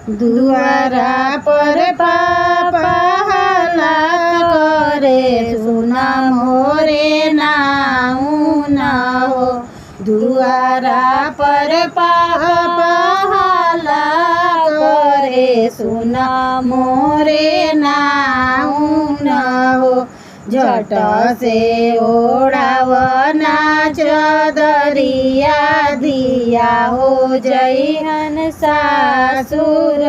दुआरा पर पापा हल्ला करे सुना मोरे नाऊ न हो। दुआरा पर पापा हल्ला करे सुना मोरे नाऊ न हो। झट से ओढ़ावना चदरिया दिया हो जइहन सासुर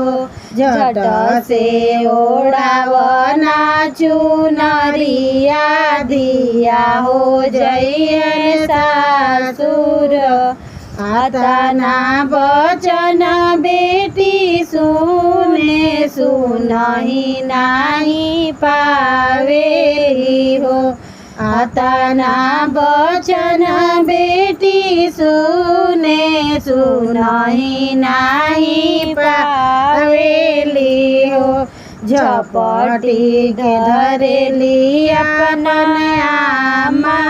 हो। झट से ओढ़ावना चुनरिया दिया हो जइहन सासुर। आता ना बचन बेटी सुने सुनहि नाही पावेली हो। आता ना बचन बेटी सुने सुनहि नाही पावेली हो। झपटी के धरेली अपन आमा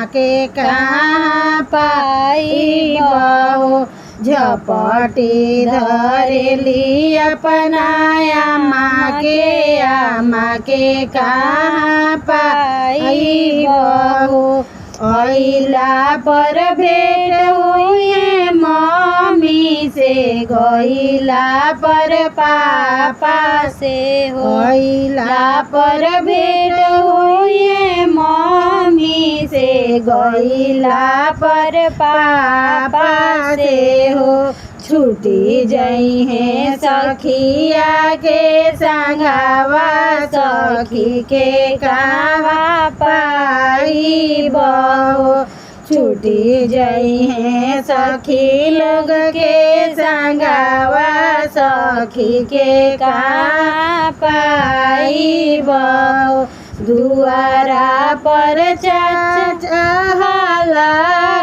के कहाँ पाई हो। झपटी धरेली अपन आमा के कहाँ पाई हो। अइला पर भेंट हुई मम्मी से गइला पर पापा से हो। अइला पर भेंट हुई मम्मी से गइला पर पापा से हो। छूटी जई है सखिया के संघावा सखी के कहाँ पाई बहो। छूटी जई है सखी लोग के संघावा सखी के कहाँ पाई बहो। दुआरा पर चाचा हल्ला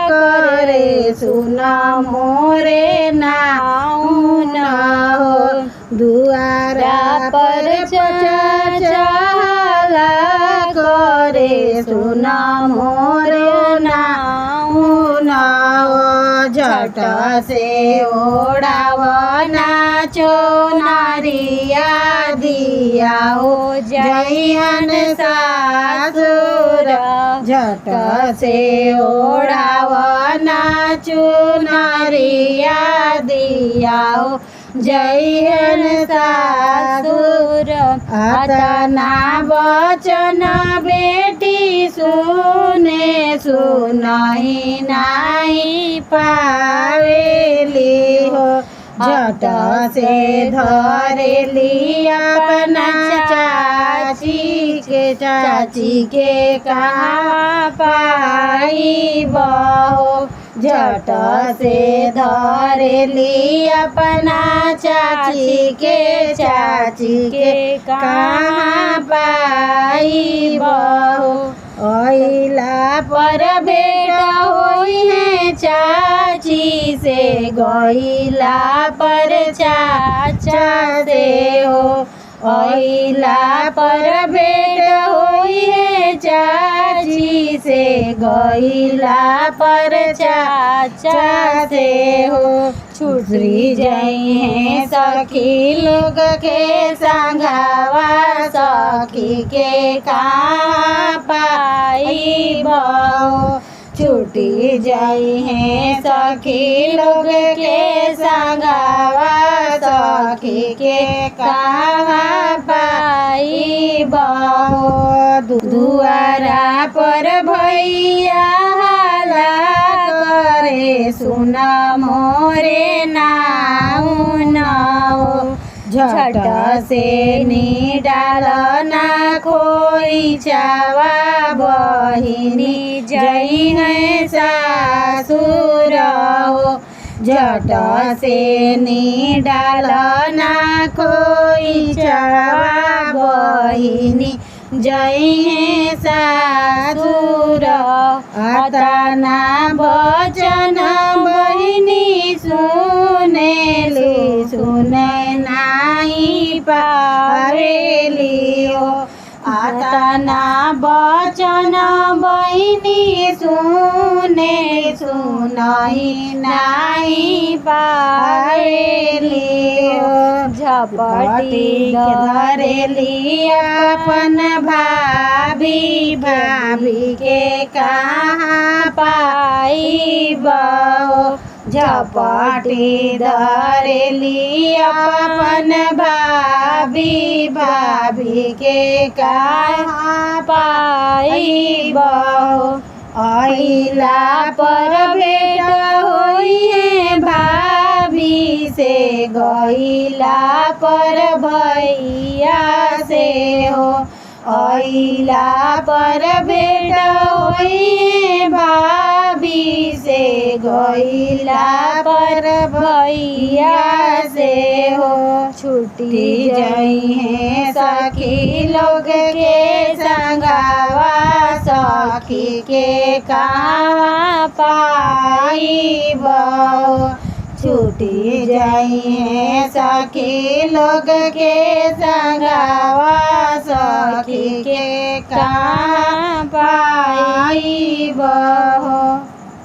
करे सुना मोरे नाऊ न हो। दुआरा पर चाचा हल्ला करे सुना मोरे नाऊ न हो। झट से ओढ़ावना चोनरिया दिया हो जइहन सासुर। झट से ओढ़ावना चुनरिया दिया हो जइहन सासुर। आता ना बचन बेटी सुने सुनहि नाही पावेली हो। झट से धरेली अपना चाची के कहाँ पाई बहो। झट से धरेली अपना चाची के कहाँ पाई बहो। अइला पर भेंट हुई है चाची से गइला पर चाचा से हो। अइला पर भेंट हुई है चाची से गइला पर चाचा से हो। छुटरी जई है सखी लोग के संघावा सखी के कहाँ पाई बहो। छूटी जई है सखी लोग के संघावा सखी के कहाँ पाई बहो। दुआरा पर भैया हल्ला करे सुना मोरे नाऊ न हो। झट से निडाल ना खोई चावा बहिनी जई है सासुर हो। झट से निडाल ना खोई चावा बहिनी जई है सासुर। आता ना बचन बहिनी सुने नाही पावेली हो। तना बचन बहिनी सुने सुनहि नाही पावेली झपटी धरेली अपन भाभी भाभी के कहाँ पाइब झपटी धरेली अपन भाभी भाभी के कहाँ पाइब अइला पर भेट होई है भाभी से गइला पर भैया से हो अइला पर भेट होई है भाभी से गइला पर भैया से हो छुट्टी जई है सखी लोग के संगवा सखी के कहाँ पाइब छुट्टी जई है सखी लोग के संगवा सखी के कहाँ